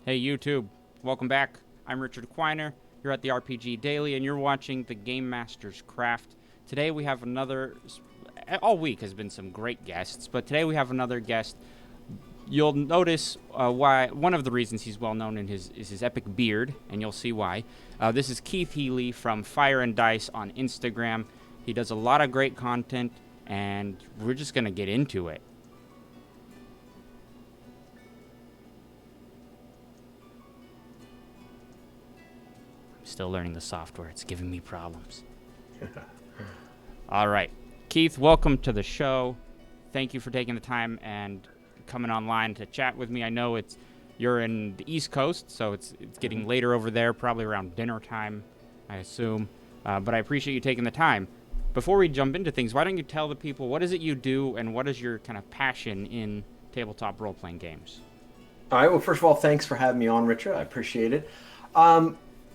Hey YouTube, welcome back. I'm Richard Quiner. You're at the RPG Daily and you're watching the Game Master's Craft. Today we have another, all week has been some great guests, but today we have another guest. You'll notice why, one of the reasons he's well known is his epic beard, and you'll see why. This is Keith Healy from Fire.and.dice on Instagram. He does a lot of great content, and we're just going to get into it. Still learning the software. It's giving me problems. All right. Keith, welcome to the show. Thank you for taking the time and coming online to chat with me. I know you're in the East Coast, so it's getting later over there, probably around dinner time, I assume. But I appreciate you taking the time. Before we jump into things, why don't you tell the people what is it you do and what is your kind of passion in tabletop role-playing games? All right. Well, first of all, thanks for having me on, Richard. I appreciate it.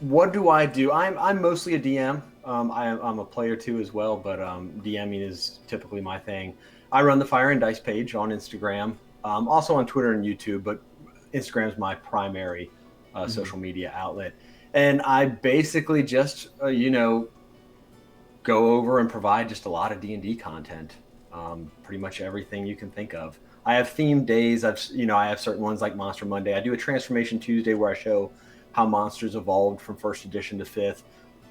What do I do? I'm mostly a DM. I'm a player too as well, but DMing is typically my thing. I run the Fire and Dice page on Instagram, also on Twitter and YouTube, but Instagram is my primary social media outlet. And I basically just go over and provide just a lot of D&D content, pretty much everything you can think of. I have themed days. I have certain ones like Monster Monday. I do a Transformation Tuesday where I show how monsters evolved from first edition to fifth.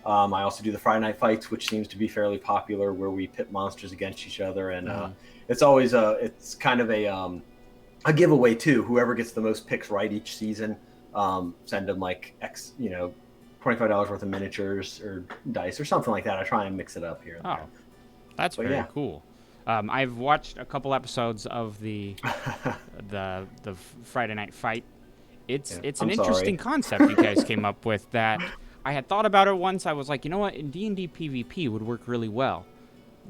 I also do the Friday Night Fights, which seems to be fairly popular, where we pit monsters against each other, and it's always it's kind of a giveaway too. Whoever gets the most picks right each season, send them like $25 worth of miniatures or dice or something like that. I try and mix it up here and there. That's very cool. I've watched a couple episodes of the Friday Night Fight. It's an interesting concept you guys came up with that I had thought about it once. I was like, you know what, in D&D PvP would work really well.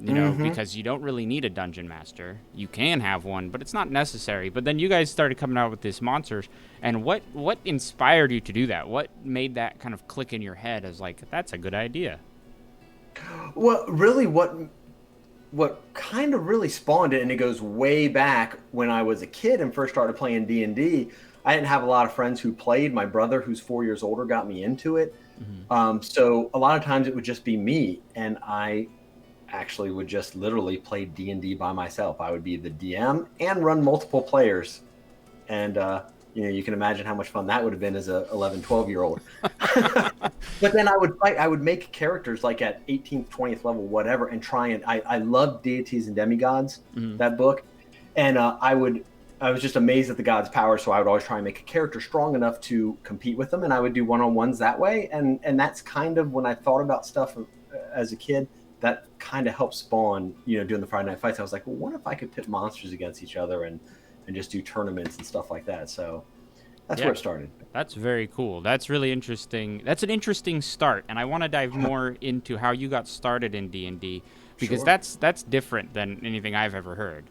Because you don't really need a dungeon master. You can have one, but it's not necessary. But then you guys started coming out with these monsters, and what inspired you to do that? What made that kind of click in your head as like, that's a good idea? Well, really, what kind of really spawned it, and it goes way back when I was a kid and first started playing D&D. I didn't have a lot of friends who played. My brother, who's 4 years older, got me into it. So a lot of times it would just be me, and I actually would just literally play D&D by myself. I would be the DM and run multiple players. And, you can imagine how much fun that would have been as a 11, 12-year-old. But then I would fight. I would make characters like at 18th, 20th level, whatever, and try and I loved Deities and Demigods, that book. And I was just amazed at the gods' power, so I would always try and make a character strong enough to compete with them, and I would do one-on-ones that way. And that's kind of when I thought about stuff as a kid, that kind of helped spawn, doing the Friday Night Fights. I was like, well, what if I could pit monsters against each other and just do tournaments and stuff like that? So that's where it started. That's very cool. That's really interesting. That's an interesting start, and I want to dive more into how you got started in D&D, because that's different than anything I've ever heard.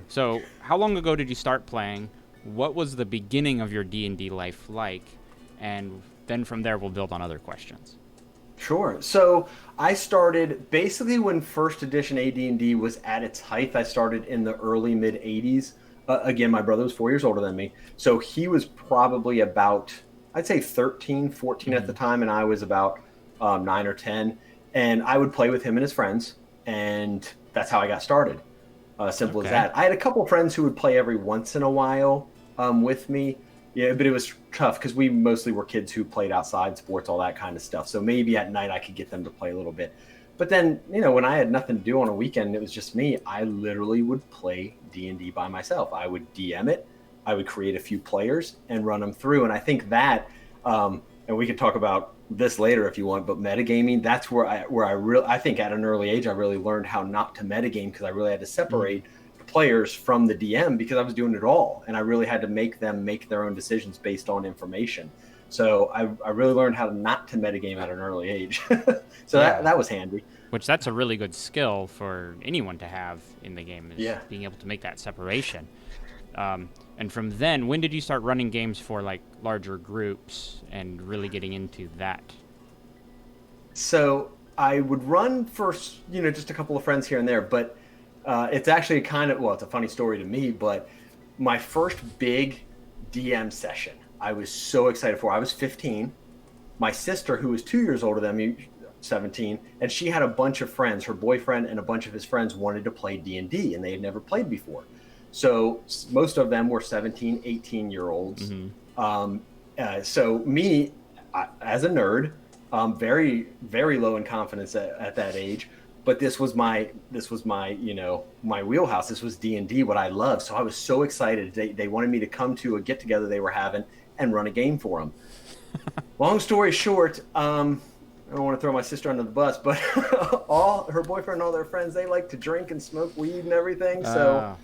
So how long ago did you start playing? What was the beginning of your D&D life like? And then from there, we'll build on other questions. Sure. So I started basically when first edition AD&D was at its height. I started in the early mid 80s. Again, my brother was 4 years older than me. So he was probably about, I'd say 13, 14 at the time. And I was about 9 or 10. And I would play with him and his friends. And that's how I got started. Simple as that. I had a couple friends who would play every once in a while with me. Yeah, but it was tough because we mostly were kids who played outside sports, all that kind of stuff. So maybe at night I could get them to play a little bit. But then, when I had nothing to do on a weekend and it was just me, I literally would play D&D by myself. I would DM it. I would create a few players and run them through. And I think that, and we can talk about this later if you want, but metagaming, that's where I think at an early age, I really learned how not to metagame, because I really had to separate players from the DM, because I was doing it all, and I really had to make them make their own decisions based on information. So I really learned how not to metagame at an early age. So that was handy. Which that's a really good skill for anyone to have in the game, is being able to make that separation. And from then, when did you start running games for like larger groups and really getting into that? So I would run for just a couple of friends here and there, but it's actually it's a funny story to me, but my first big DM session, I was so excited for. I was 15. My sister, who was 2 years older than me, 17, and she had a bunch of friends. Her boyfriend and a bunch of his friends wanted to play D&D, and they had never played before. So most of them were 17, 18-year-olds. So me, as a nerd, very, very low in confidence at that age. But this was my my wheelhouse. This was D&D, what I love. So I was so excited. They wanted me to come to a get together they were having and run a game for them. Long story short, I don't want to throw my sister under the bus, but all her boyfriend and all their friends, they like to drink and smoke weed and everything. So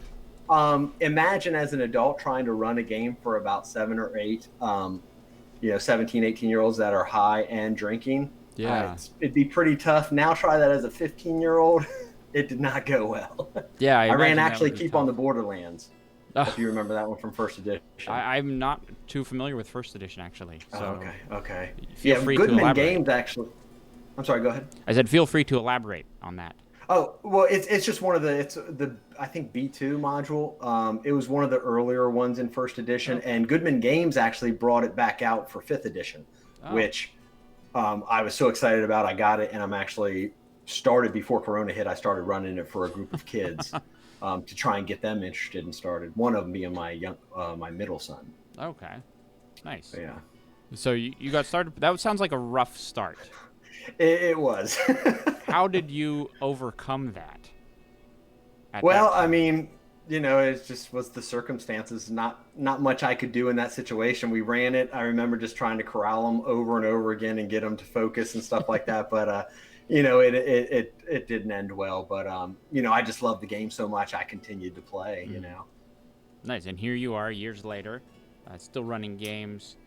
imagine as an adult trying to run a game for about 7 or 8 17, 18-year-olds that are high and drinking. It'd be pretty tough. Now try that as a 15-year-old. It did not go well. Yeah, I ran actually Keep on the Borderlands. If you remember that one from first edition. I'm not too familiar with first edition, actually. So okay. Feel free Goodman to elaborate. Games actually. I'm sorry. Go ahead. I said, feel free to elaborate on that. Oh well, it's just one of the I think B2 module. It was one of the earlier ones in first edition, and Goodman Games actually brought it back out for fifth edition, which I was so excited about. I got it, and I'm actually started before Corona hit. I started running it for a group of kids to try and get them interested and started. One of them being my middle son. Okay, nice. Yeah. So you got started. That sounds like a rough start. It was. How did you overcome that? Well, I mean, it just was the circumstances. Not much I could do in that situation. We ran it. I remember just trying to corral them over and over again and get them to focus and stuff like that. But it didn't end well. But I just loved the game so much. I continued to play. Nice. And here you are, years later, still running games,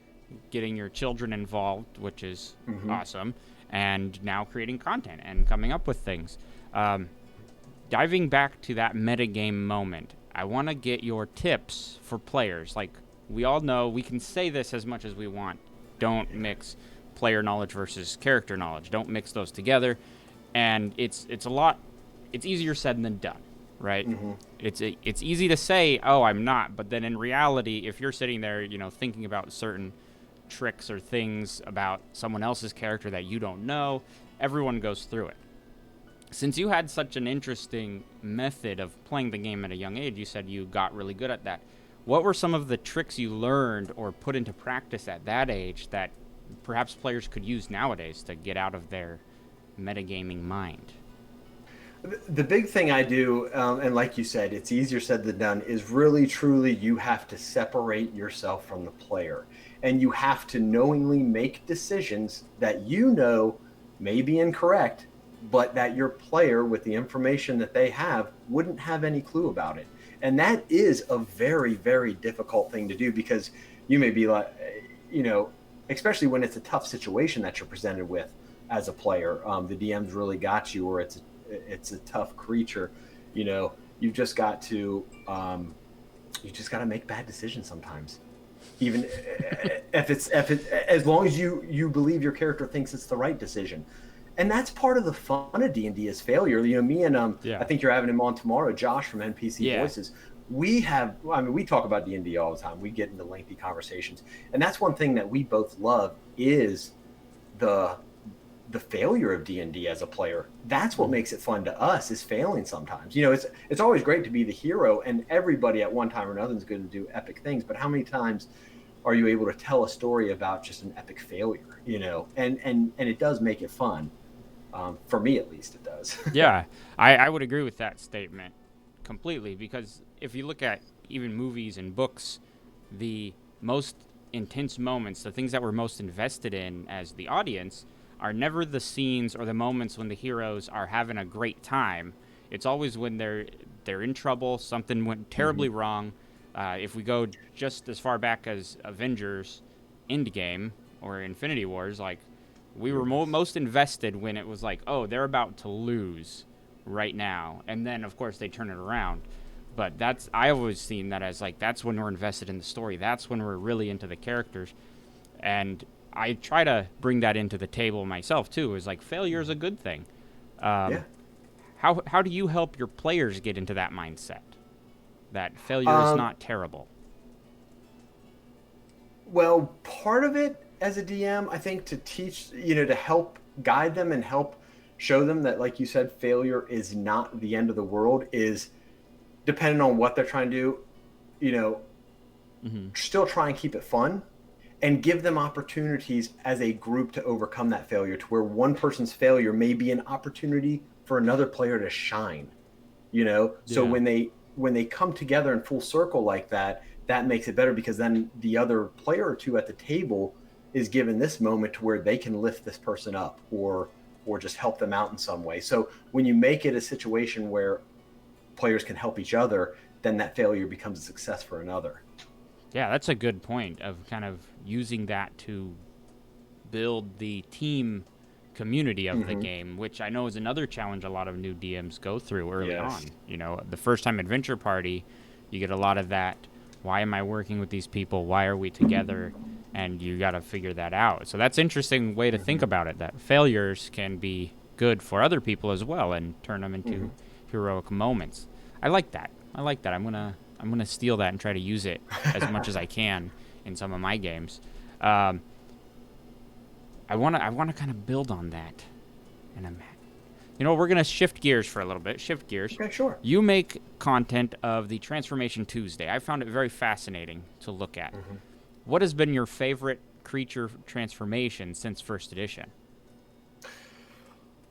getting your children involved, which is awesome. And now creating content and coming up with things. Diving back to that metagame moment, I want to get your tips for players. Like, we all know, we can say this as much as we want. Don't mix player knowledge versus character knowledge. Don't mix those together. And it's easier said than done, right? It's easy to say, oh, I'm not. But then in reality, if you're sitting there, thinking about certain tricks or things about someone else's character that you don't know, everyone goes through it. Since you had such an interesting method of playing the game at a young age, you said you got really good at that. What were some of the tricks you learned or put into practice at that age that perhaps players could use nowadays to get out of their metagaming mind? The big thing I do, and like you said, it's easier said than done, is really, truly, you have to separate yourself from the player. And you have to knowingly make decisions that may be incorrect, but that your player, with the information that they have, wouldn't have any clue about it. And that is a very, very difficult thing to do, because you may be like, especially when it's a tough situation that you're presented with as a player, the DM's really got you, or it's a tough creature. You've just got to make bad decisions sometimes. Even if it's as long as you believe your character thinks it's the right decision. And that's part of the fun of D&D is failure. Me and I think you're having him on tomorrow, Josh from NPC Voices. We talk about D&D all the time. We get into lengthy conversations. And that's one thing that we both love is the failure of D&D as a player. That's what makes it fun to us, is failing sometimes. It's always great to be the hero, and everybody at one time or another is going to do epic things. But how many times are you able to tell a story about just an epic failure? And it does make it fun. For me, at least, it does. Yeah, I would agree with that statement completely, because if you look at even movies and books, the most intense moments, the things that we're most invested in as the audience, are never the scenes or the moments when the heroes are having a great time. It's always when they're in trouble, something went terribly wrong. If we go just as far back as Avengers Endgame or Infinity Wars, like, we were most invested when it was like, oh, they're about to lose right now. And then, of course, they turn it around. But I always seen that as, like, that's when we're invested in the story. That's when we're really into the characters. And I try to bring that into the table myself, too, is like, failure is a good thing. How do you help your players get into that mindset? That failure is not terrible? Well, part of it as a DM, I think, to teach, to help guide them and help show them that, like you said, failure is not the end of the world, is depending on what they're trying to do, you know, Mm-hmm. still try and keep it fun and give them opportunities as a group to overcome that failure, to where one person's failure may be an opportunity for another player to shine, so Yeah. when they come together in full circle like that, that makes it better, because then the other player or two at the table is given this moment to where they can lift this person up, or just help them out in some way. So when you make it a situation where players can help each other, then that failure becomes a success for another. Yeah, that's a good point of kind of using that to build the team community of the Mm-hmm. game, which I know is another challenge a lot of new DMs go through early Yes. on. The first time adventure party, you get a lot of that. Why am I working with these people? Why are we together? And you got to figure that out. So that's an interesting way to think Mm-hmm. about it, that failures can be good for other people as well and turn them Mm-hmm. into heroic moments. I like that. I like that. I'm gonna steal that and try to use it as much as I can in some of my games. Um, I wanna kind of build on that, and we're gonna shift gears for a little bit. Shift gears. Okay, sure. You make content of the Transformation Tuesday. I found it very fascinating to look at. Mm-hmm. What has been your favorite creature transformation since first edition?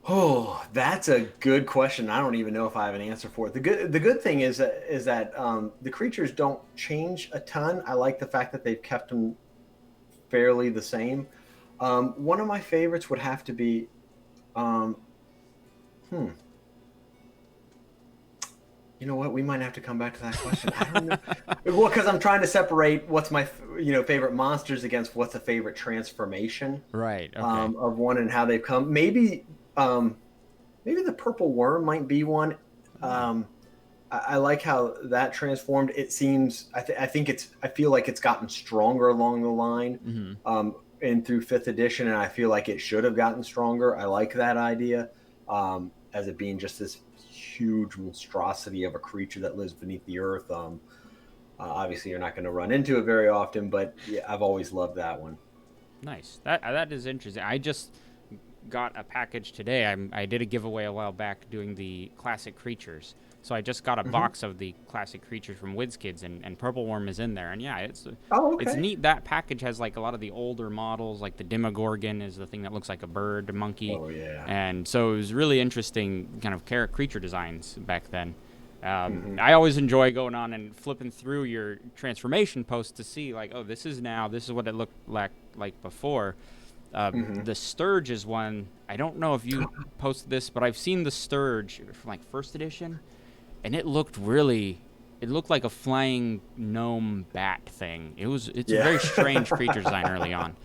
Oh, that's a good question. I don't even know if I have an answer for it. The good thing is that the creatures don't change a ton. I like the fact that they've kept them fairly the same. One of my favorites would have to be, um, hmm, you know what? We might have to come back to that question. I don't know. Well, because I'm trying to separate what's my favorite monsters against what's a favorite transformation, Right. Okay. of one, and how they've come. Um, maybe the purple worm might be one. Oh. Um, I like how that transformed. It seems. I think it's. I feel like it's gotten stronger along the line, Mm-hmm. and through fifth edition, and I feel like it should have gotten stronger. I like that idea, as it being just this huge monstrosity of a creature that lives beneath the earth. Obviously, you're not going to run into it very often, but yeah, I've always loved that one. Nice. That is interesting. I just got a package today. I did a giveaway a while back doing the classic creatures. So I just got a Mm-hmm. box of the classic creatures from WizKids, and Purple Worm is in there. And yeah, Oh, it's okay. neat. That package has like a lot of the older models, like the Demogorgon is the thing that looks like a bird, a monkey, Oh, yeah. and so it was really interesting kind of creature designs back then. Mm-hmm. I always enjoy going on and flipping through your transformation posts to see like, oh, this is what it looked like before. Mm-hmm. The Sturge is one. I don't know if you posted this, but I've seen the Sturge from like first edition, and it looked like a flying gnome bat thing. It's a Yeah. very strange creature design early on.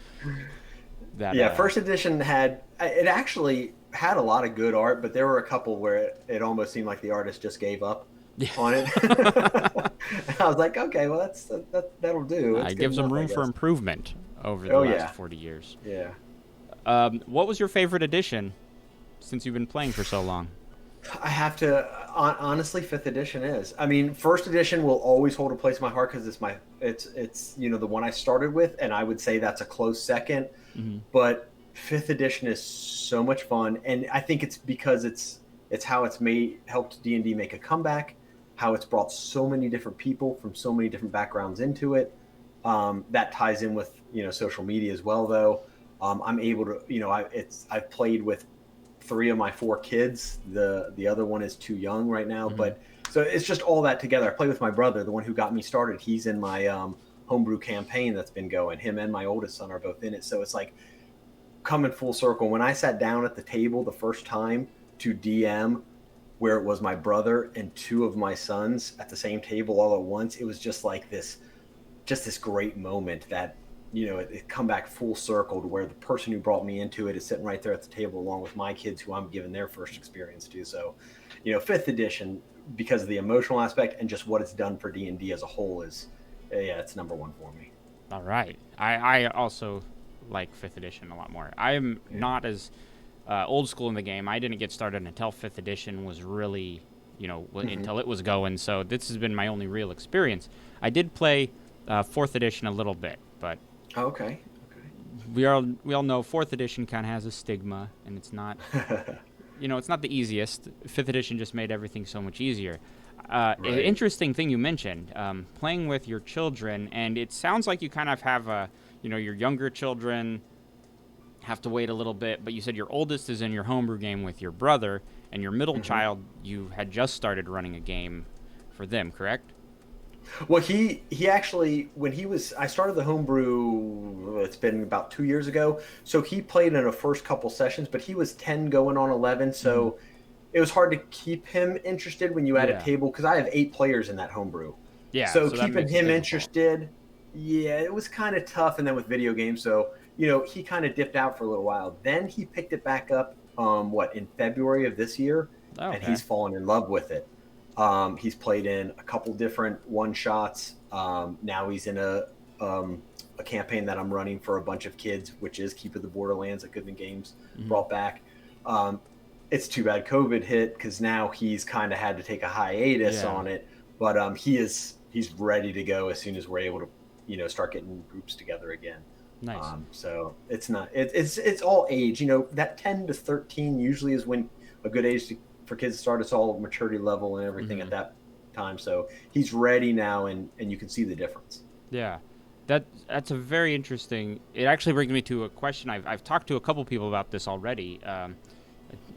That Yeah, first edition it actually had a lot of good art, but there were a couple where it almost seemed like the artist just gave up Yeah. on it. And I was like, okay, well that'll do. It's It good gives them enough, I room for guess. improvement over the Oh last yeah, 40 years. yeah. What was your favorite edition since you've been playing for so long? I have to honestly, fifth edition is. I mean, first edition will always hold a place in my heart because it's the one I started with, and I would say that's a close second. Mm-hmm. But fifth edition is so much fun, and I think it's because it's how it's made helped D&D make a comeback, how it's brought so many different people from so many different backgrounds into it. That ties in with social media as well, though. I'm able to I've played with three of my four kids. The other one is too young right now, Mm-hmm. but so it's just all that together. I play with my brother, the one who got me started. He's in my homebrew campaign that's been going. Him and my oldest son are both in it, so it's like coming full circle. When I sat down at the table the first time to DM, where it was my brother and two of my sons at the same table all at once, it was just this great moment that it come back full circle to where the person who brought me into it is sitting right there at the table along with my kids who I'm giving their first experience to. So fifth edition, because of the emotional aspect and just what it's done for D&D as a whole, is yeah, it's number one for me. All right. I also like fifth edition a lot more. I'm Yeah. not as old school in the game. I didn't get started until fifth edition was really, Mm-hmm. until it was going. So this has been my only real experience. I did play fourth edition a little bit, but Okay. We all know fourth edition kind of has a stigma, and it's not, Okay. it's not the easiest. Fifth edition just made everything so much easier. Right. Interesting thing you mentioned, playing with your children, and it sounds like you kind of have your younger children have to wait a little bit, but you said your oldest is in your homebrew game with your brother, and your middle hmm child, you had just started running a game for them, correct? Well, he actually when he was I started the homebrew. It's been about 2 years ago. So he played in the first couple sessions, but he was 10 going on 11. Mm-hmm. So it was hard to keep him interested when you had a Yeah. table because I have 8 players in that homebrew. Yeah, So so that keeping makes it him difficult. interested, yeah, it was kind of tough. And then with video games, so he kind of dipped out for a little while. Then he picked it back up. In February of this year, Oh, and okay. he's fallen in love with it. He's played in a couple different one shots. Now he's in a campaign that I'm running for a bunch of kids, which is Keep of the Borderlands that Goodman Games Mm-hmm. brought back. Um, it's too bad COVID hit because now he's kind of had to take a hiatus Yeah. on it. But he's ready to go as soon as we're able to start getting groups together again. Nice. So it's not it's all age. That 10 to 13 usually is when a good age for kids to start. It's all maturity level and everything Mm-hmm. at that time. So he's ready now, and you can see the difference. Yeah. That's a very interesting. It actually brings me to a question. I've talked to a couple people about this already.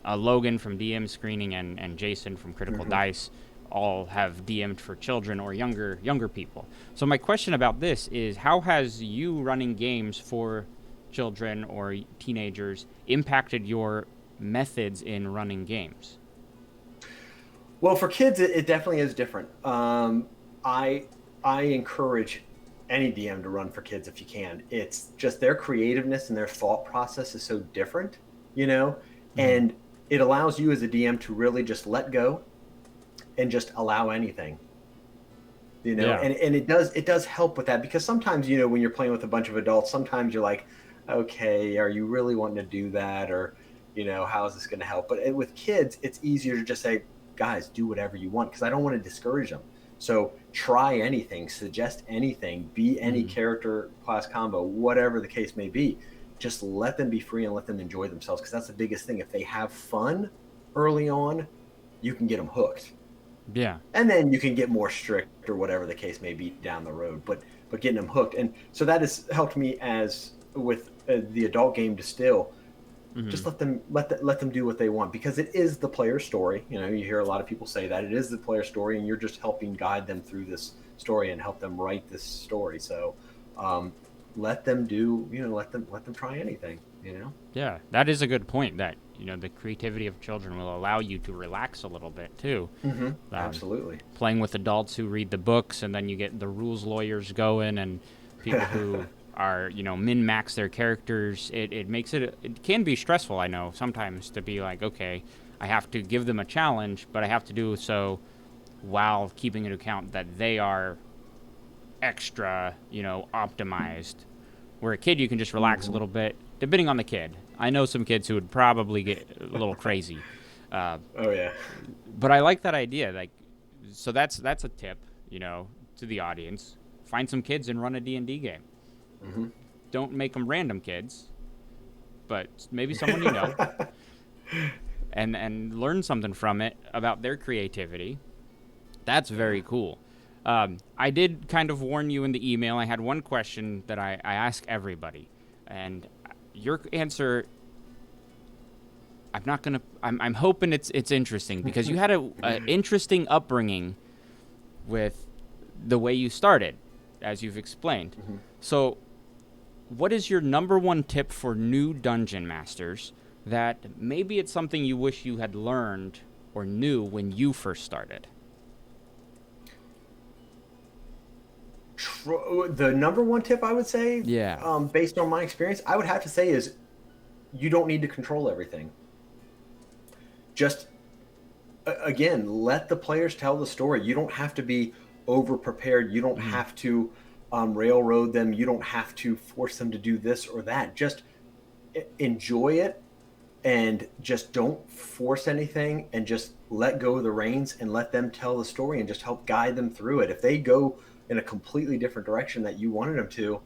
Logan from Diem Screening and Jason from Critical hmm Dice all have DM'd for children or younger people. So my question about this is, how has you running games for children or teenagers impacted your methods in running games? Well, for kids, it definitely is different. I I encourage any DM to run for kids if you can. It's just their creativeness and their thought process is so different, you know, Mm-hmm. and it allows you as a DM to really just let go and just allow anything, Yeah. and it does help with that because sometimes when you're playing with a bunch of adults, sometimes you're like, okay, are you really wanting to do that, or how is this going to help? But with kids, it's easier to just say, guys, do whatever you want, because I don't want to discourage them. So try anything, suggest anything, be any Mm-hmm. character class combo, whatever the case may be. Just let them be free and let them enjoy themselves, because that's the biggest thing. If they have fun early on, you can get them hooked, Yeah. and then you can get more strict or whatever the case may be down the road. But getting them hooked, and so that has helped me as with the adult game Distill. Mm-hmm. Just let them do what they want, because it is the player's story. You hear a lot of people say that it is the player's story, and you're just helping guide them through this story and help them write this story. So um, let them do, let them try anything. Yeah, that is a good point. That the creativity of children will allow you to relax a little bit too. Um, Absolutely. Playing with adults who read the books, and then you get the rules lawyers going, and people who are min max their characters. It makes it can be stressful. I know sometimes to be like, okay, I have to give them a challenge, but I have to do so while keeping into account that they are extra optimized. Where a kid, you can just relax a hmm little bit, depending on the kid. I know some kids who would probably get a little crazy, uh, Oh yeah. but I like that idea. Like, so that's a tip, to the audience. Find some kids and run a D&D game. hmm Don't make them random kids, but maybe someone you know, and learn something from it about their creativity. That's Yeah. very cool. I did kind of warn you in the email. I had one question that I ask everybody, and your answer. I'm not gonna. I'm hoping it's interesting because you had a interesting upbringing with the way you started, as you've explained. hmm So, what is your number one tip for new dungeon masters that maybe it's something you wish you had learned or knew when you first started? The number one tip I would say, Yeah. based on my experience, I would have to say is you don't need to control everything. Just again, let the players tell the story. You don't have to be over prepared. You don't Mm-hmm. have to railroad them. You don't have to force them to do this or that. Just enjoy it, and just don't force anything, and just let go of the reins and let them tell the story and just help guide them through it. If they go in a completely different direction that you wanted them to,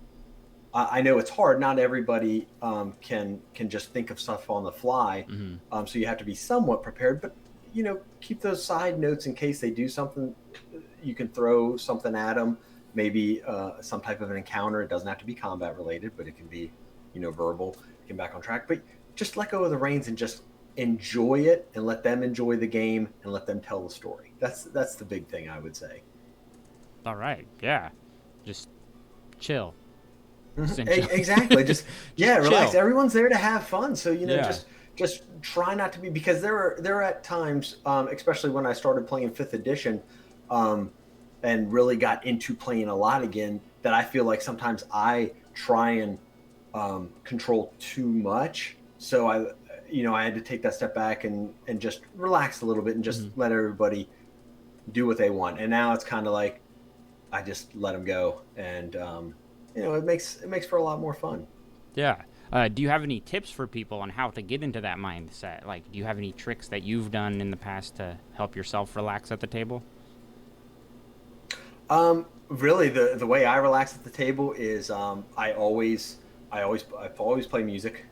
I know it's hard. Not everybody can just think of stuff on the fly. Hmm. So you have to be somewhat prepared. But keep those side notes in case they do something. You can throw something at them. Maybe some type of an encounter. It doesn't have to be combat related, but it can be verbal. Get back on track. But just let go of the reins and just enjoy it, and let them enjoy the game, and let them tell the story. That's the big thing, I would say. All right. Yeah. Just chill. Just Mhm. enjoy. Exactly. Just yeah, Just relax. chill. Everyone's there to have fun. So Yeah. just try not to be, because there are at times, especially when I started playing fifth edition, um, and really got into playing a lot again, that I feel like sometimes I try and control too much. So I had to take that step back and just relax a little bit and just Hmm. let everybody do what they want. And now it's kind of like I just let them go, and it makes for a lot more fun. Yeah. Do you have any tips for people on how to get into that mindset? Like, do you have any tricks that you've done in the past to help yourself relax at the table? Really, the way I relax at the table is I've always play music.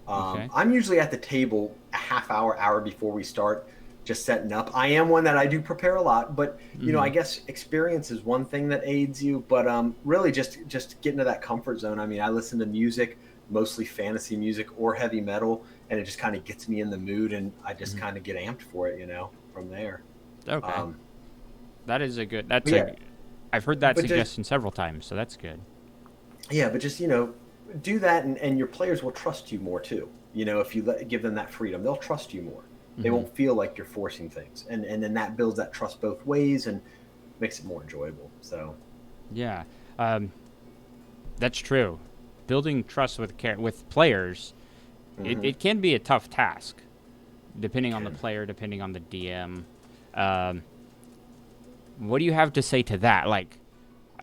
Okay. I'm usually at the table a half hour before we start, just setting up. I am one that I do prepare a lot, but I Hmm. guess experience is one thing that aids you. But really, just get into that comfort zone. I mean, I listen to music, mostly fantasy music or heavy metal, and it just kind of gets me in the mood, and I just Hmm. kind of get amped for it, from there. Okay. Um, That is a good. That's but yeah, a. I've heard that but just suggestion several times, so that's good. yeah, but just do that, and your players will trust you more too. If you give them that freedom, they'll trust you more. They Hmm. won't feel like you're forcing things, and then that builds that trust both ways and makes it more enjoyable. So Yeah. Um, that's true. Building trust with players, mm-hmm. it can be a tough task, depending on the Can player, depending on the DM. Um, what do you have to say to that? Like,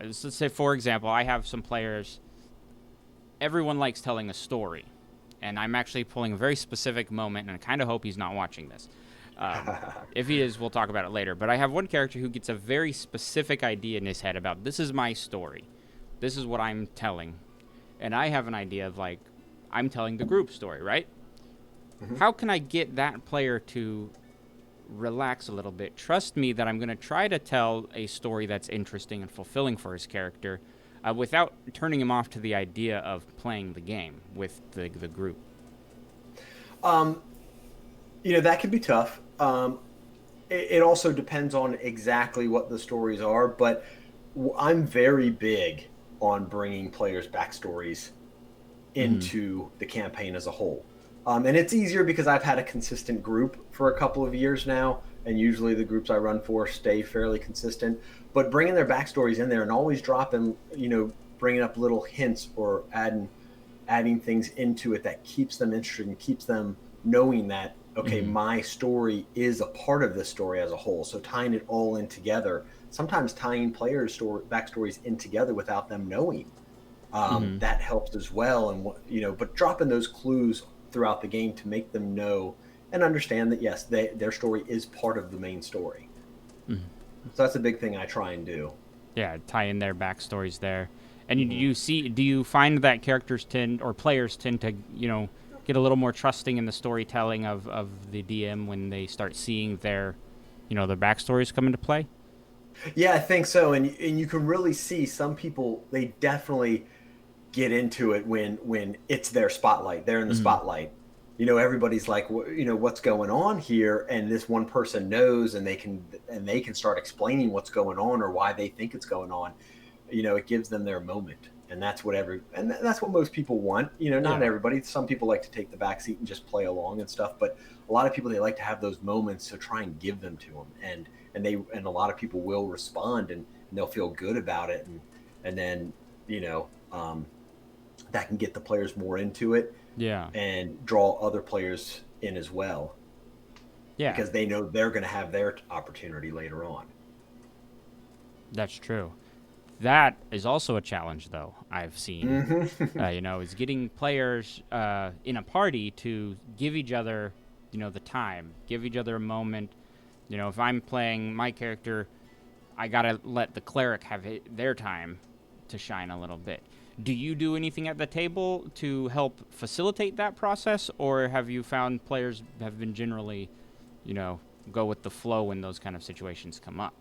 let's say, for example, I have some players. Everyone likes telling a story, and I'm actually pulling a very specific moment, and I kind of hope he's not watching this. If he is, we'll talk about it later. But I have one character who gets a very specific idea in his head about this is my story, this is what I'm telling, and I have an idea of like I'm telling the group story, right? hmm How can I get that player to relax a little bit, trust me that I'm going to try to tell a story that's interesting and fulfilling for his character, without turning him off to the idea of playing the game with the group? um, that can be tough. It also depends on exactly what the stories are, but I'm very big on bringing players' backstories Mm-hmm. into the campaign as a whole. And it's easier because I've had a consistent group for a couple of years now, and usually the groups I run for stay fairly consistent. But bringing their backstories in there and always dropping, bringing up little hints or adding things into it that keeps them interested and keeps them knowing that, okay, Mm-hmm. my story is a part of this story as a whole. So tying it all in together, sometimes tying players' backstories in together without them knowing, Mm-hmm. that helps as well. And but dropping those clues throughout the game to make them know and understand that yes, their story is part of the main story. Mm-hmm. So that's a big thing I try and do. Yeah, tie in their backstories there. And Mm-hmm. do you find that characters tend or players tend to get a little more trusting in the storytelling of the DM when they start seeing their backstories come into play? Yeah, I think so. And you can really see some people, they definitely get into it when it's their spotlight. They're in the Mm-hmm. spotlight. Everybody's like, what's going on here? And this one person knows, and they can start explaining what's going on or why they think it's going on. It gives them their moment, and that's what most people want. Not Yeah. everybody. Some people like to take the back seat and just play along and stuff, but a lot of people, they like to have those moments, so try and give them to them, and a lot of people will respond, and they'll feel good about it, and then you know that can get the players more into it Yeah. and draw other players in as well, Yeah. because they know they're going to have their opportunity later on. That's true. That is also a challenge, though, I've seen. Mm-hmm. Is getting players in a party to give each other, the time, give each other a moment. If I'm playing my character, I gotta let the cleric have their time to shine a little bit. Do you do anything at the table to help facilitate that process, or have you found players have been generally, go with the flow when those kind of situations come up?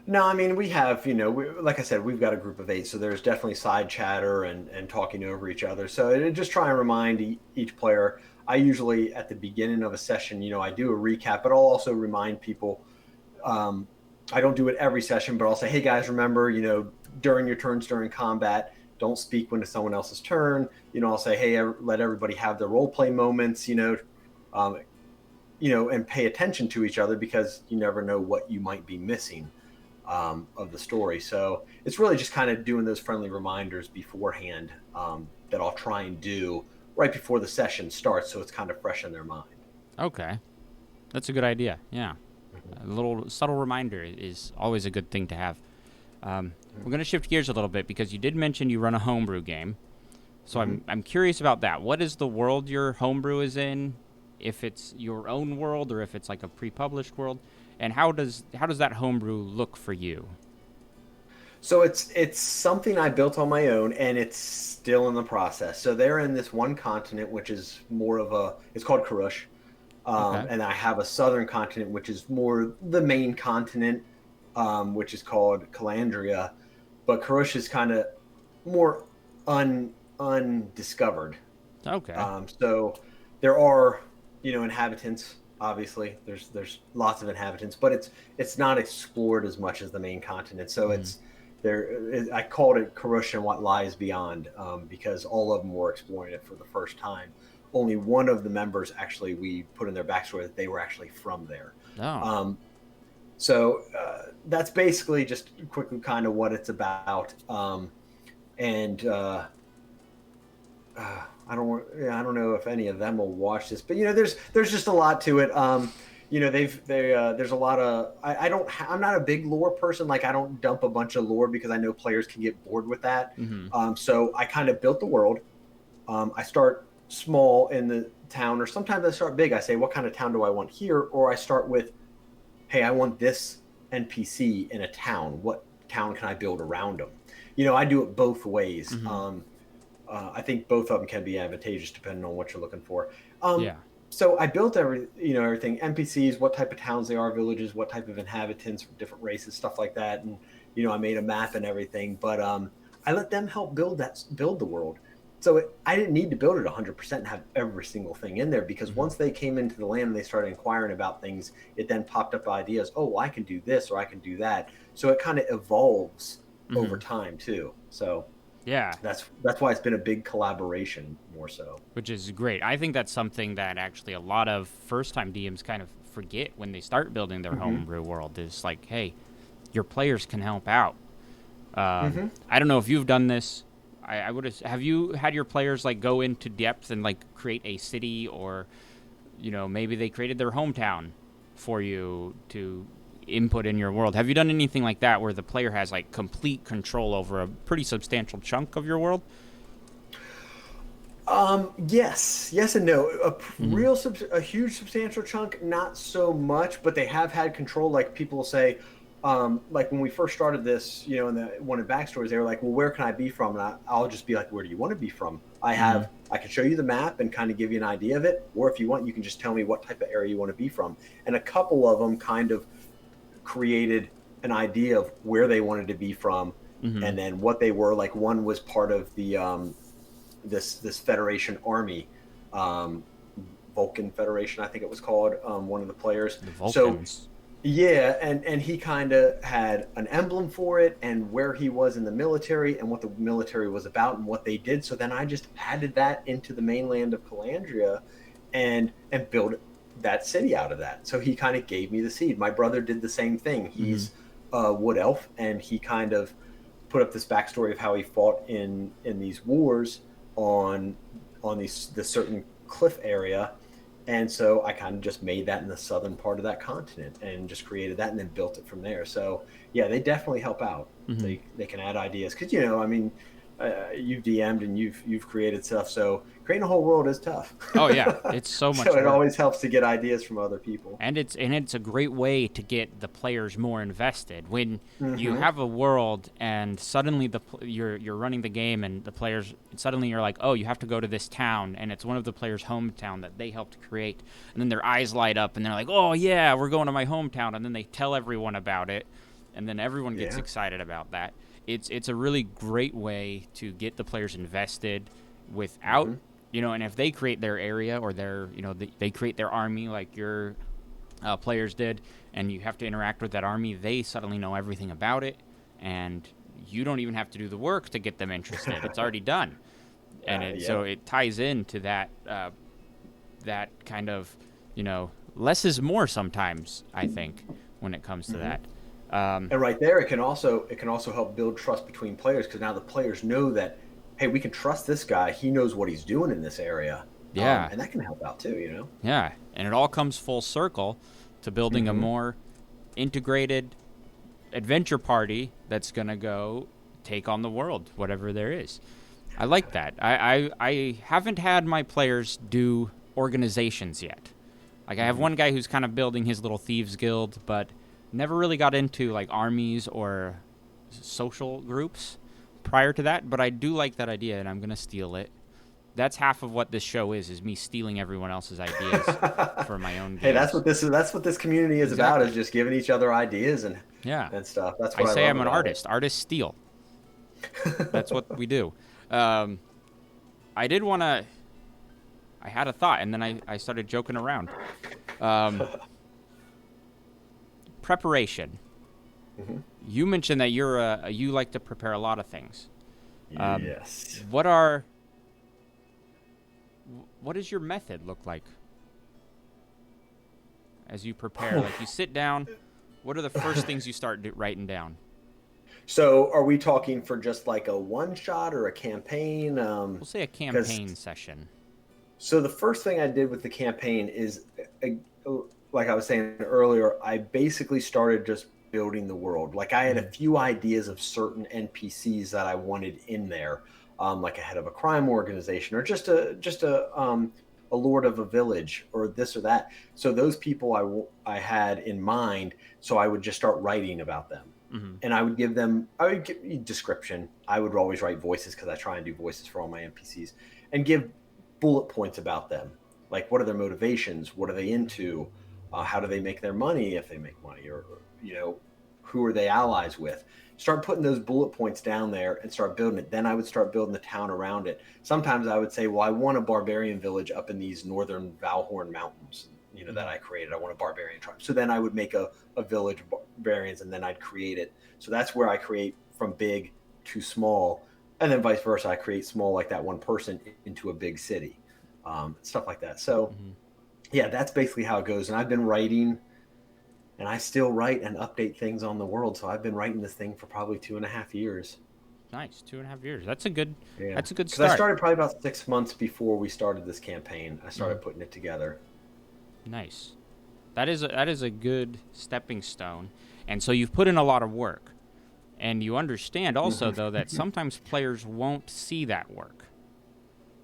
No, I mean, we have, like I said, we've got a group of 8, so there's definitely side chatter and talking over each other. So just try and remind each player. I usually, at the beginning of a session, I do a recap, but I'll also remind people. Um, I don't do it every session, but I'll say, hey guys, remember, during your turns during combat, don't speak when it's someone else's turn. I'll say, hey, let everybody have their role play moments, um, and pay attention to each other, because you never know what you might be missing of the story. So it's really just kind of doing those friendly reminders beforehand, that I'll try and do right before the session starts, so it's kind of fresh in their mind. Okay, that's a good idea. Yeah, a little subtle reminder is always a good thing to have. We're going to shift gears a little bit because you did mention you run a homebrew game. So I'm curious about that. What is the world your homebrew is in? If it's your own world or if it's like a pre-published world, and how does that homebrew look for you? So it's something I built on my own, and it's still in the process. So they're in this one continent, which is more of it's called Karush. Okay. And I have a southern continent, which is more the main continent, which is called Calandria. But Karush is kind of more undiscovered. Okay. So there are, inhabitants. Obviously, there's lots of inhabitants, but it's not explored as much as the main continent. So it's there. I called it Karush and What Lies Beyond, because all of them were exploring it for the first time. Only one of the members, actually, we put in their backstory that they were actually from there. Oh. So that's basically just quickly kind of what it's about. And I don't know if any of them will watch this, but there's just a lot to it. There's a lot of I'm not a big lore person. Like, I don't dump a bunch of lore because I know players can get bored with that. So I kind of built the world. I start small in the town, or sometimes I start big. I say, what kind of town do I want here? Or I start with, hey, I want this NPC in a town. What town can I build around them? I do it both ways. I think both of them can be advantageous depending on what you're looking for. Yeah. So I built everything, NPCs, what type of towns they are, villages, what type of inhabitants, different races, stuff like that. And, I made a map and everything, but I let them help build the world. So I didn't need to build it 100% and have every single thing in there, because once they came into the land and they started inquiring about things, it then popped up ideas. Oh, well, I can do this or I can do that. So it kind of evolves over time too. So Yeah. that's why it's been a big collaboration more so. Which is great. I think that's something that actually a lot of first-time DMs kind of forget when they start building their homebrew world. Is like, hey, your players can help out. I don't know if you've done this. I would have you had your players like go into depth and like create a city, or maybe they created their hometown for you to input in your world. Have you done anything like that where the player has like complete control over a pretty substantial chunk of your world? Yes and no. A huge substantial chunk, not so much, but they have had control. Like, people say, like when we first started this, in the one of the backstories, they were like, well, where can I be from? And I'll just be like, where do you want to be from? I can show you the map and kind of give you an idea of it. Or if you want, you can just tell me what type of area you want to be from. And a couple of them kind of created an idea of where they wanted to be from, and then what they were. Like, one was part of the this Federation army, Vulcan Federation, I think it was called. One of the players. The Vulcans. So yeah, and he kind of had an emblem for it, and where he was in the military, and what the military was about, and what they did. So then I just added that into the mainland of Calandria, and built that city out of that. So he kind of gave me the seed. My brother did the same thing. He's a wood elf, and he kind of put up this backstory of how he fought in these wars on this certain cliff area. And so I kind of just made that in the southern part of that continent and just created that and then built it from there. So yeah, they definitely help out. They can add ideas, because I mean, you've DM'd and you've created stuff, so creating a whole world is tough. Oh yeah, it's so much So it work. always helps to get ideas from other people. And it's a great way to get the players more invested when you Mm-hmm. have a world and suddenly you're running the game and the players suddenly you're like, oh, you have to go to this town and it's one of the players' hometown that they helped create, and then their eyes light up and they're like, oh yeah, we're going to my hometown, and then they tell everyone about it, and then everyone gets Yeah. excited about that. It's a really great way to get the players invested without, Mm-hmm. and if they create their area or they create their army like your players did, and you have to interact with that army, they suddenly know everything about it, and you don't even have to do the work to get them interested. It's already done, and so Yeah. it ties into that kind of, less is more sometimes. I think when it comes to Mm-hmm. that. And right there, it can also help build trust between players, because now the players know that, hey, we can trust this guy. He knows what he's doing in this area. Yeah, And that can help out too. yeah, and it all comes full circle to building a Mm-hmm. more integrated adventure party that's gonna go take on the world, whatever there is. I like that. I haven't had my players do organizations yet. Like I have Mm-hmm. one guy who's kind of building his little thieves guild, but never really got into like armies or social groups prior to that. But I do like that idea, and I'm gonna steal it. That's half of what this show is me stealing everyone else's ideas for my own Hey, that's games. what this is. That's what this community is about. Exactly. Is just giving each other ideas and Yeah. and stuff. That's I what I say love I'm an about artist. Artists steal. it. That's what we do. Um, I did want to. I had a thought, and then I started joking around. Um, Preparation. Mhm. You mentioned that you like to prepare a lot of things. Yes. What does your method look like as you prepare? Like you sit down. What are the first things you start writing down? So, are we talking for just like a one shot or a campaign? We'll say a Because campaign session. so the first thing I did with the campaign is, like I was saying earlier, I basically started just building the world. Like I had a few ideas of certain NPCs that I wanted in there, like a head of a crime organization, or just a lord of a village, or this or that. So those people I had in mind. So I would just start writing about them, Mm-hmm. and I would give description. I would always write voices because I try and do voices for all my NPCs, and give bullet points about them, like what are their motivations, what are they into, how do they make their money, if they make money, or who are they allies with. Start putting those bullet points down there and start building it. Then I would start building the town around it. Sometimes I would say, well, I want a barbarian village up in these northern Valhorn mountains, that I created. I want a barbarian tribe. So then I would make a village of barbarians, and then I'd create it. So that's where I create from big to small, and then vice versa. I create small, like that one person, into a big city, stuff like that. So Mm-hmm. yeah, that's basically how it goes. And I've been writing, and I still write and update things on the world. So I've been writing this thing for probably 2.5 years. Nice, 2.5 years. That's a good. Yeah, That's a good because I start. started probably about 6 months before we started this campaign. I started Mhm. putting it together. Nice. That is a good stepping stone, and so you've put in a lot of work, and you understand also though that sometimes players won't see that work.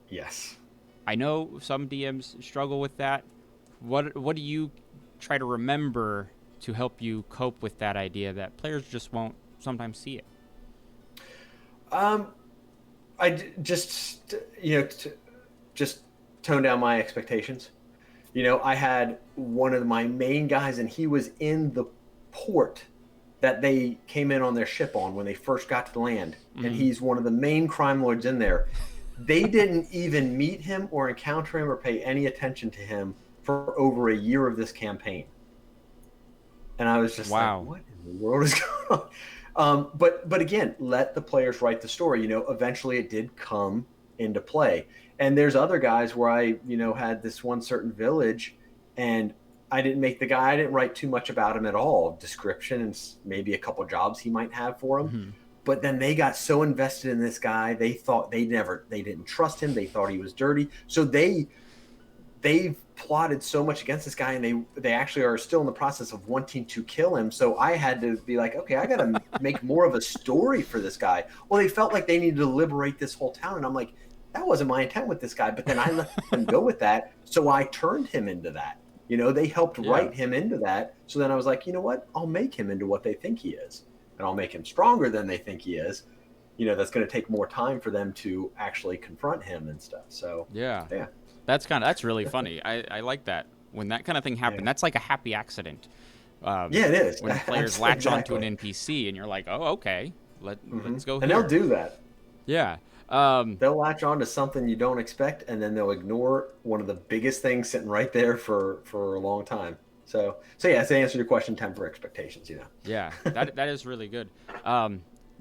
Yes. I know some DMs struggle with that. What do you try to remember to help you cope with that idea that players just won't sometimes see it? Um, just just tone down my expectations. I had one of my main guys, and he was in the port that they came in on their ship on when they first got to the land, and Mhm. he's one of the main crime lords in there. They didn't even meet him or encounter him or pay any attention to him for over a year of this campaign. And I was just like, Wow. what in the world is going on? But again, let the players write the story. Eventually it did come into play. And there's other guys where I had this one certain village, and I didn't write too much about him at all. Description and maybe a couple jobs he might have for him. Mhm. But then they got so invested in this guy, they thought they didn't trust him. They thought he was dirty. So they they've plotted so much against this guy, and they actually are still in the process of wanting to kill him. So I had to be like, okay, I got to make more of a story for this guy. Well, they felt like they needed to liberate this whole town, and I'm like, that wasn't my intent with this guy. But then I let them go with that, so I turned him into that. They helped Yeah. write him into that. So then I was like, you know what? I'll make him into what they think he is, and I'll make him stronger than they think he is. That's going to take more time for them to actually confront him and stuff. So Yeah. yeah. That's really funny. I like that. When that kind of thing happened, Yeah. that's like a happy accident. Yeah, it is. When players latch onto Exactly. an NPC and you're like, oh, okay, let's go And here. they'll do that. Yeah. They'll latch on to something you don't expect, and then they'll ignore one of the biggest things sitting right there for a long time. So yeah, to answer your question, temper expectations. Yeah. That is really good.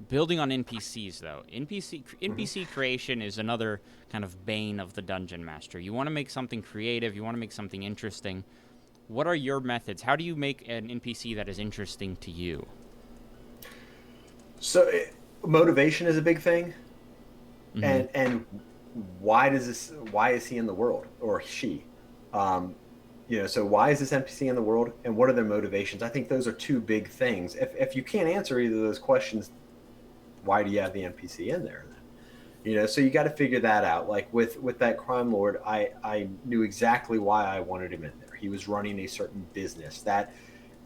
Building on NPCs though, NPC creation is another kind of bane of the dungeon master. You want to make something creative. You want to make something interesting. What are your methods? How do you make an NPC that is interesting to you? So motivation is a big thing, Mm-hmm. and why is he in the world, or she? So why is this NPC in the world, and what are their motivations? I think those are two big things. If you can't answer either of those questions, why do you have the NPC in there then? So you got to figure that out. Like with that crime lord, I knew exactly why I wanted him in there. He was running a certain business that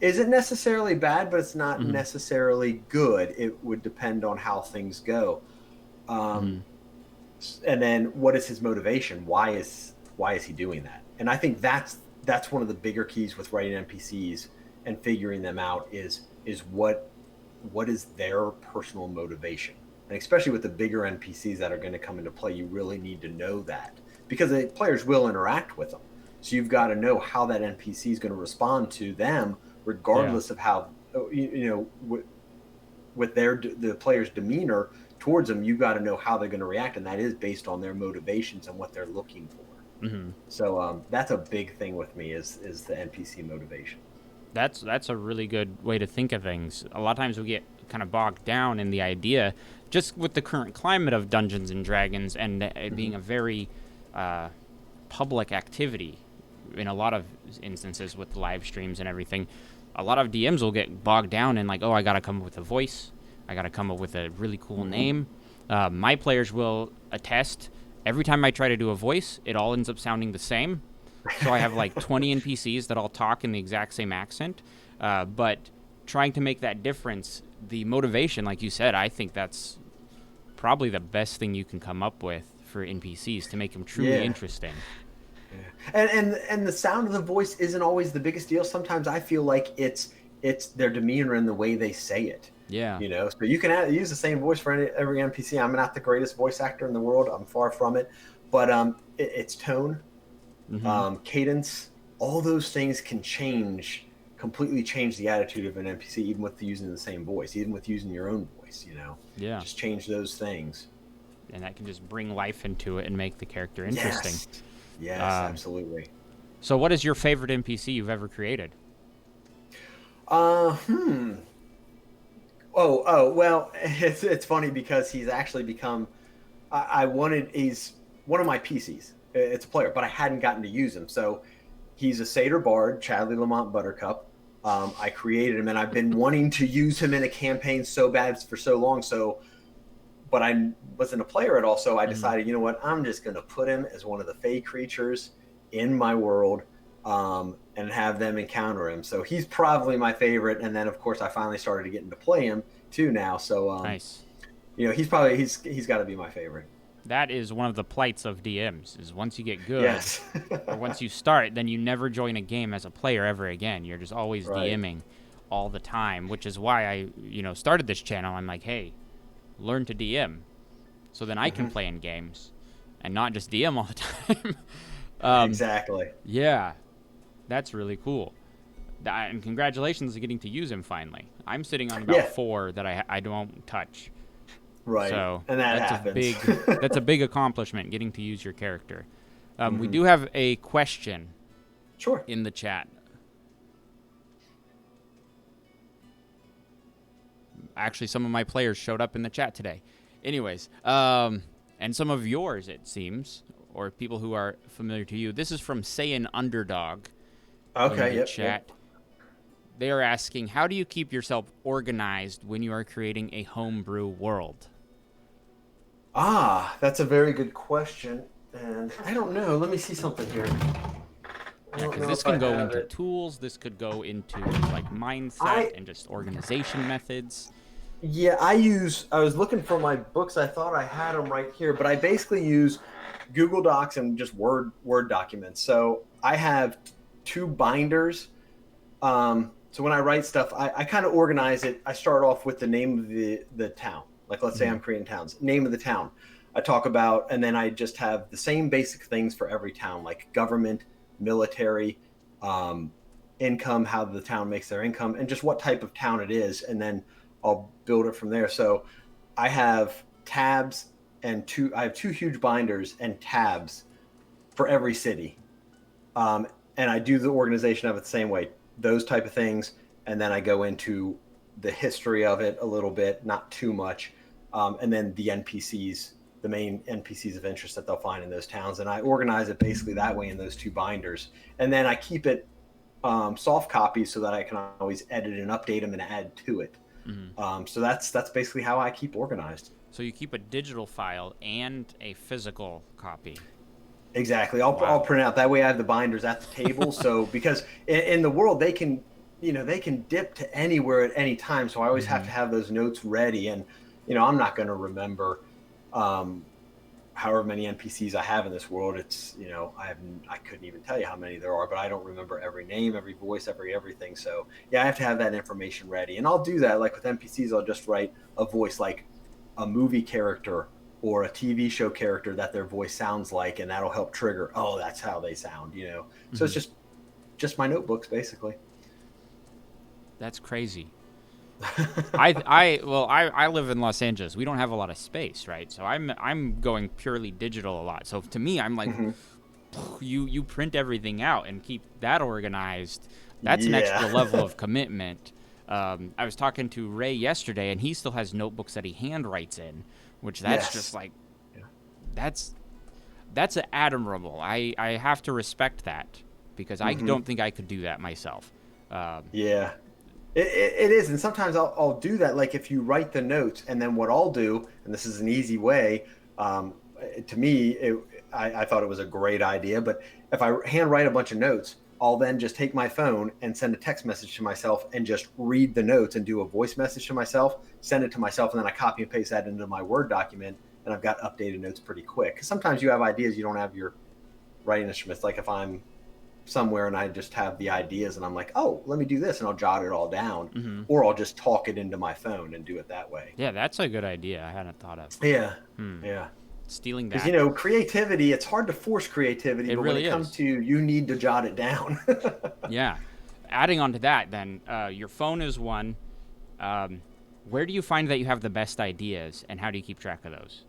isn't necessarily bad, but it's not Mm-hmm. necessarily good. It would depend on how things go. Mm-hmm. Um, and then what is his motivation? Why is he doing that? And I think that's one of the bigger keys with writing NPCs and figuring them out is what is their personal motivation. And especially with the bigger NPCs that are going to come into play, you really need to know that, because the players will interact with them. So you've got to know how that NPC is going to respond to them, Yeah. regardless of how with the player's demeanor towards them. You've got to know how they're going to react, and that is based on their motivations and what they're looking for. Mm-hmm. So that's a big thing with me is the NPC motivation. That's a really good way to think of things. A lot of times we get kind of bogged down in the idea, just with the current climate of Dungeons and Dragons and it being Mm-hmm. a very public activity in a lot of instances with live streams and everything. A lot of DMs will get bogged down in like, oh, I got to come up with a voice. I got to come up with a really cool Mm-hmm. name. My players will attest. Every time I try to do a voice, it all ends up sounding the same. So I have like 20 NPCs that all talk in the exact same accent. But trying to make that difference, the motivation, like you said, I think that's probably the best thing you can come up with for NPCs to make them truly Yeah. interesting. Yeah. And the sound of the voice isn't always the biggest deal. Sometimes I feel like it's their demeanor and the way they say it. Yeah. So you can use the same voice for every NPC. I'm not the greatest voice actor in the world. I'm far from it, but it's tone, Mm-hmm. cadence, all those things can completely change the attitude of an NPC, even with using the same voice, even with using your own voice. Yeah. Just change those things. And that can just bring life into it and make the character interesting. Yes, yes, Um, absolutely. so, what is your favorite NPC you've ever created? Uh, hmm. Oh, well, it's funny because he's actually become. He's one of my PCs. It's a player, but I hadn't gotten to use him. So he's a satyr bard, Chadley Lamont Buttercup. I created him, and I've been wanting to use him in a campaign so bad for so long. But I wasn't a player at all, so I Mm-hmm. decided, you know what, I'm just going to put him as one of the fey creatures in my world, and have them encounter him. So he's probably my favorite. And then, of course, I finally started to get into play him too now. So Nice. he's got to be my favorite. That is one of the plights of DMs. Is once you get good, Yes. or once you start, then you never join a game as a player ever again. You're just always Right. DMing all the time, which is why I, started this channel. I'm like, hey, learn to DM, so then I can Hmm. play in games, and not just DM all the time. Exactly. Yeah, that's really cool. And congratulations on getting to use him finally. I'm sitting on about Yeah. 4 that I don't touch. Right. So And that that's a happens. big accomplishment, getting to use your character. We Hmm. do have a question Sure. in the chat. Actually, some of my players showed up in the chat today. Anyways, and some of yours, it seems. or people who are familiar to you. This is from Say an Underdog in Okay. the Yep. chat. They are asking, how do you keep yourself organized when you are creating a homebrew world? That's a very good question. And I don't know. Let me see something here. I Yeah, don't because know this if I can go have into it. tools. This could go into like mindset I and just organization methods. Yeah, I was looking for my books. I thought I had them right here, but I basically use Google Docs and just Word documents. So I have two binders. So when I write stuff, I kind of organize it. I start off with the name of the town. Like let's say Mm-hmm. I'm creating towns, name of the town. I talk about, and then I just have the same basic things for every town, like government, military, um, income, how the town makes their income, and just what type of town it is, and then I'll build it from there. So I have tabs and I have two huge binders and tabs for every city. And I do the organization of it the same way, those type of things, and then I go into the history of it a little bit, not too much, and then the NPCs, the main NPCs of interest that they'll find in those towns, and I organize it basically that way in those two binders, and then I keep it soft copies so that I can always edit and update them and add to it. Mm-hmm. So that's basically how I keep organized. So you keep a digital file and a physical copy. Exactly. I'll Wow. print out that way. I have the binders at the table. So because in the world they can, they can dip to anywhere at any time. So I always have Mm-hmm. to have those notes ready. And I'm not going to remember um, however many NPCs I have in this world. It's I couldn't even tell you how many there are, but I don't remember every name, every voice, everything. So yeah, I have to have that information ready. And I'll do that. Like with NPCs, I'll just write a voice like a movie character or a TV show character that their voice sounds like, and that'll help trigger. Oh, that's how they sound. So Mm-hmm. it's just my notebooks basically. That's crazy. I live in Los Angeles. We don't have a lot of space, right? So I'm going purely digital a lot. So to me, I'm like, Hmm. you print everything out and keep that organized. That's an extra Yeah. level of commitment. I was talking to Ray yesterday, and he still has notebooks that he handwrites in, which that's just Yes. like Yeah. that's that's admirable. I have to respect that because I Hmm. don't think I could do that myself. Um, Yeah. It is, and sometimes I'll do that. Like if you write the notes, and then what I'll do, and this is an easy way. To me, I thought it was a great idea. But if I handwrite a bunch of notes, I'll then just take my phone and send a text message to myself, and just read the notes and do a voice message to myself, send it to myself, and then I copy and paste that into my Word document, and I've got updated notes pretty quick. Because sometimes you have ideas you don't have your writing instruments. Like if I'm somewhere and I just have the ideas and I'm like, oh, let me do this, and I'll jot it all down, mm-hmm. or I'll just talk it into my phone and do it that way. Yeah, that's a good idea. I hadn't thought of. Yeah, Hmm. yeah. Stealing Because that. creativity, it's hard to force creativity, It but when really it comes is. to you need to jot it down. Yeah. Adding on to that, then, your phone is one. Um, where do you find that you have the best ideas, and how do you keep track of those?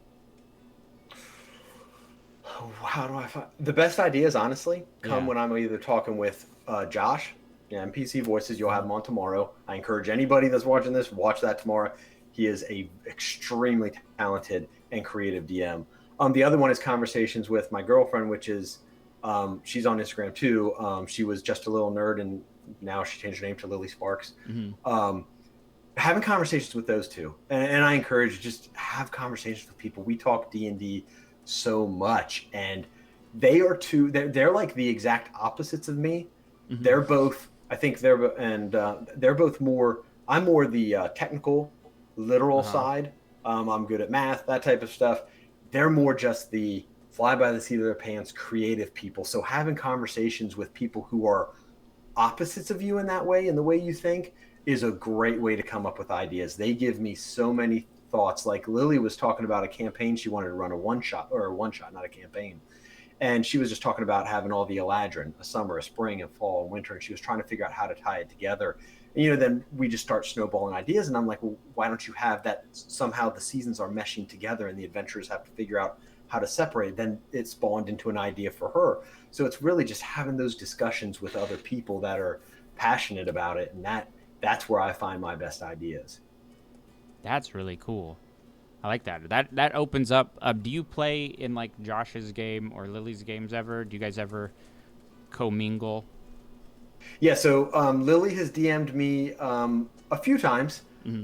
How do I find the best ideas? Honestly, come Yeah. when I'm either talking with Josh, NPC Voices. You'll have Mm-hmm. him on tomorrow. I encourage anybody that's watching this, watch that tomorrow. He is a extremely talented and creative DM. The other one is conversations with my girlfriend, which is she's on Instagram too. She was just a little nerd, and now she changed her name to Lily Sparks. Mm-hmm. Um, Having conversations with those two, and I encourage just have conversations with people. We talk D&D so much, and they're like the exact opposites of me. Mm-hmm. They're both, I think they're both more, I'm more the technical, literal Uh-huh. side. I'm good at math, that type of stuff. They're more just the fly by the seat of their pants creative people. So having conversations with people who are opposites of you in that way, in the way you think, is a great way to come up with ideas. They give me so many thoughts. Like Lily was talking about a campaign she wanted to run, a one shot, not a campaign. And she was just talking about having all the Eladrin, a summer, a spring, and fall and winter, and she was trying to figure out how to tie it together. And, then we just start snowballing ideas, and I'm like, well, why don't you have that somehow the seasons are meshing together and the adventurers have to figure out how to separate? Then it spawned into an idea for her. So it's really just having those discussions with other people that are passionate about it, and that's where I find my best ideas. That's really cool. I like that. That opens up. Do you play in like Josh's game or Lily's games ever? Do you guys ever commingle? Yeah, so Lily has DM'd me Hmm. a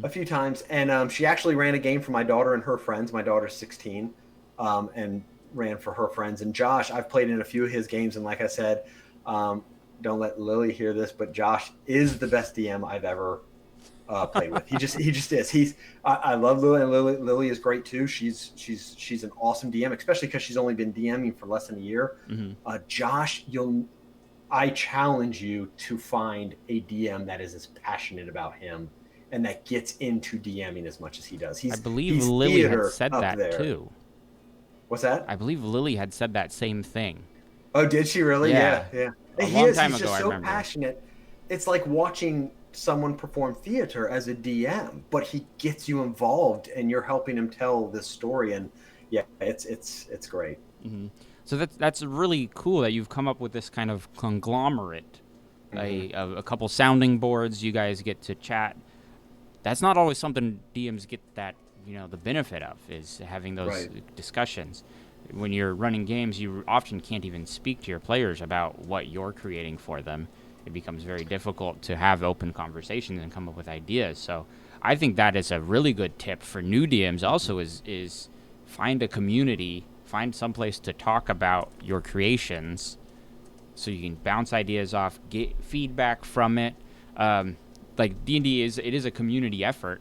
few times, and she actually ran a game for my daughter and her friends. My daughter's 16, and ran for her friends. And Josh, I've played in a few of his games, and like I said, um, don't let Lily hear this, but Josh is the best DM I've ever played with. He just is. I love Lily, and Lily is great too. She's an awesome DM, especially because she's only been DMing for less than a year. Hmm. Josh, I challenge you to find a DM that is as passionate about him and that gets into DMing as much as he does. I He's believe he's Lily had theater said up that there. too. What's that? I believe Lily had said that same thing. Oh, did she really? Yeah, Yeah, yeah. a He long is. time He's ago. just I so remember. passionate. It's like watching someone perform theater as a DM, but he gets you involved and you're helping him tell this story. And yeah, it's great. Hmm. So that's really cool that you've come up with this kind of conglomerate, Hmm. a couple sounding boards. You guys get to chat. That's not always something DMs get that the benefit of is having those Right. discussions. When you're running games, you often can't even speak to your players about what you're creating for them. It becomes very difficult to have open conversations and come up with ideas. So I think that is a really good tip for new DMs. Also, is find a community, find someplace to talk about your creations, so you can bounce ideas off, get feedback from it. Like D&D is a community effort,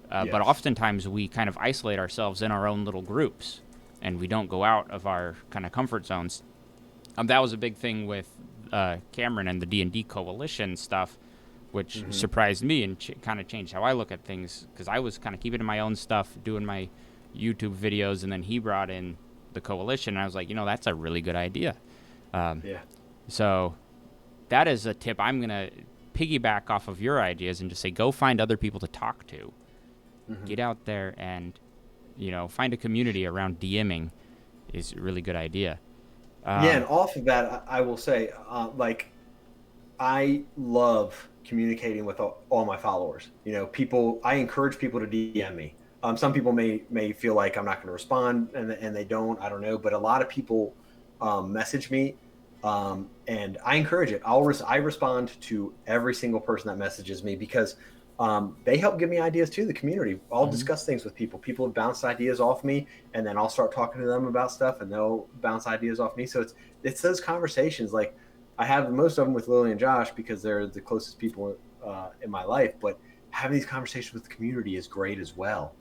but Yes. oftentimes we kind of isolate ourselves in our own little groups, and we don't go out of our kind of comfort zones. That was a big thing with Cameron and the D&D coalition stuff, which Hmm. surprised me and kind of changed how I look at things because I was kind of keeping to my own stuff, doing my YouTube videos, and then he brought in the coalition, and I was like, that's a really good idea. Um, Yeah. so that is a tip I'm gonna piggyback off of your ideas and just say go find other people to talk to. Hmm. Get out there and find a community around DMing is a really good idea. Yeah, and Um, off of that, I will say, like, I love communicating with all my followers. People. I encourage people to DM me. Some people may feel like I'm not going to respond, and they don't. I don't know, but a lot of people message me, and I encourage it. I respond to every single person that messages me because they help give me ideas too. The community. I'll mhm. discuss things with people. People have bounced ideas off me, and then I'll start talking to them about stuff, and they'll bounce ideas off me. So it's those conversations like. I have most of them with Lily and Josh because they're the closest people in my life. But having these conversations with the community is great as well.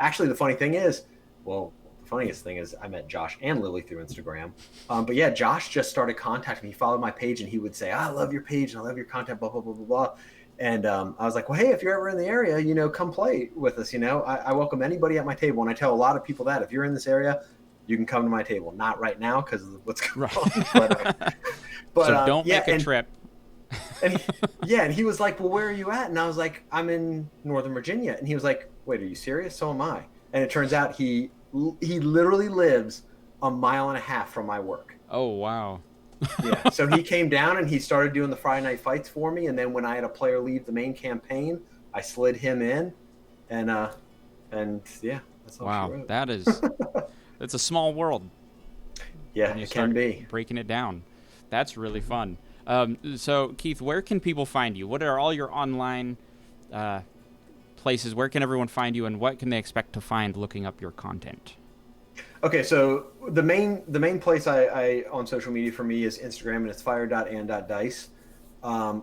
Actually, the funny thing is, well, the funniest thing is I met Josh and Lily through Instagram. But yeah, Josh just started contacting me. He followed my page and he would say, "I love your page and I love your content." Blah blah blah blah blah. And I was like, "Well, hey, if you're ever in the area, come play with us. I welcome anybody at my table." And I tell a lot of people that if you're in this area, you can come to my table. Not right now because of what's going on, but So don't yeah, make a trip. and he was like, "Well, where are you at?" And I was like, "I'm in Northern Virginia." And he was like, "Wait, are you serious? So am I." And it turns out he literally lives a mile and a half from my work. Oh wow. Yeah, so he came down and he started doing the Friday night fights for me. And then when I had a player leave the main campaign, I slid him in, and yeah, that's all she Wow, wrote. it's a small world Yeah, when you it can start be. breaking it down. That's really fun. So Keith, where can people find you? What are all your online uh, places? Where can everyone find you, and what can they expect to find looking up your content? Okay, so the main place I on social media for me is Instagram, and it's fire.and.dice. On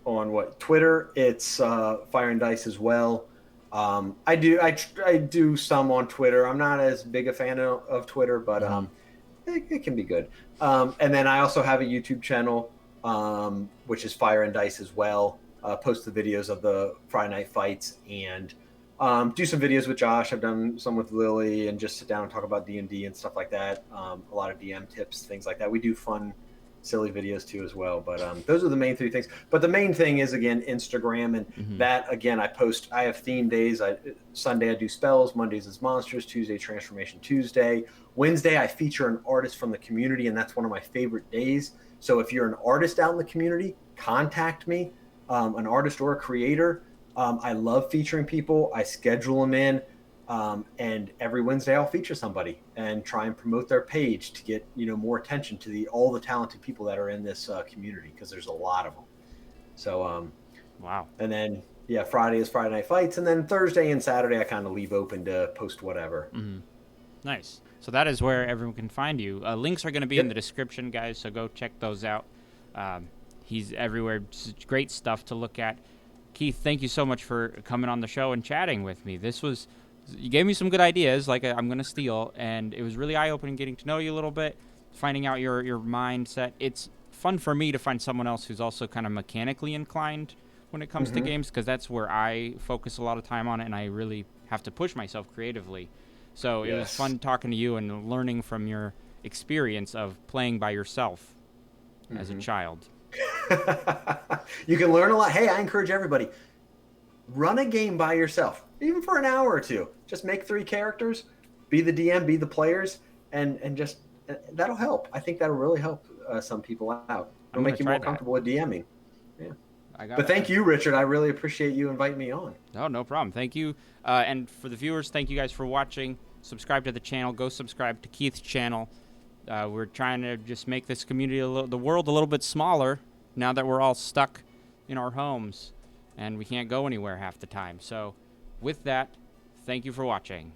what Twitter, it's Fire and Dice as well. I do some on Twitter. I'm not as big a fan of Twitter, but Hmm. it can be good. And then I also have a YouTube channel, which is Fire and Dice as well. Post the videos of the Friday night fights and do some videos with Josh. I've done some with Lily and just sit down and talk about D&D and stuff like that. A lot of DM tips, things like that. We do fun, silly videos too as well. But those are the main three things. But the main thing is again Instagram, and Hmm. that again I post. I have theme days. Sunday I do spells. Mondays is monsters. Tuesday Transformation Tuesday. Wednesday I feature an artist from the community, and that's one of my favorite days. So if you're an artist out in the community, contact me. An artist or a creator. I love featuring people. I schedule them in. And every Wednesday I'll feature somebody and try and promote their page to get, more attention to all the talented people that are in this community, because there's a lot of them. So, Wow. and then, yeah, Friday is Friday Night Fights. And then Thursday and Saturday I kind of leave open to post whatever. Mm-hmm. Nice. So that is where everyone can find you. Links are going to be in the description, guys, so go check those out. He's everywhere. Just great stuff to look at. Keith, thank you so much for coming on the show and chatting with me. You gave me some good ideas, like I'm going to steal, and it was really eye-opening getting to know you a little bit, finding out your mindset. It's fun for me to find someone else who's also kind of mechanically inclined when it comes to games, because that's where I focus a lot of time on it, and I really have to push myself creatively. So it was fun talking to you and learning from your experience of playing by yourself as a child. You can learn a lot. Hey, I encourage everybody, run a game by yourself, even for an hour or two. Just make 3 characters, be the DM, be the players, and just that'll help. I think that'll really help some people out. It'll make you more comfortable with DMing. Yeah. But thank you, Richard. I really appreciate you inviting me on. No problem. Thank you. And for the viewers, thank you guys for watching. Subscribe to the channel. Go subscribe to Keith's channel. We're trying to just make this community, the world, a little bit smaller now that we're all stuck in our homes and we can't go anywhere half the time. So with that, thank you for watching.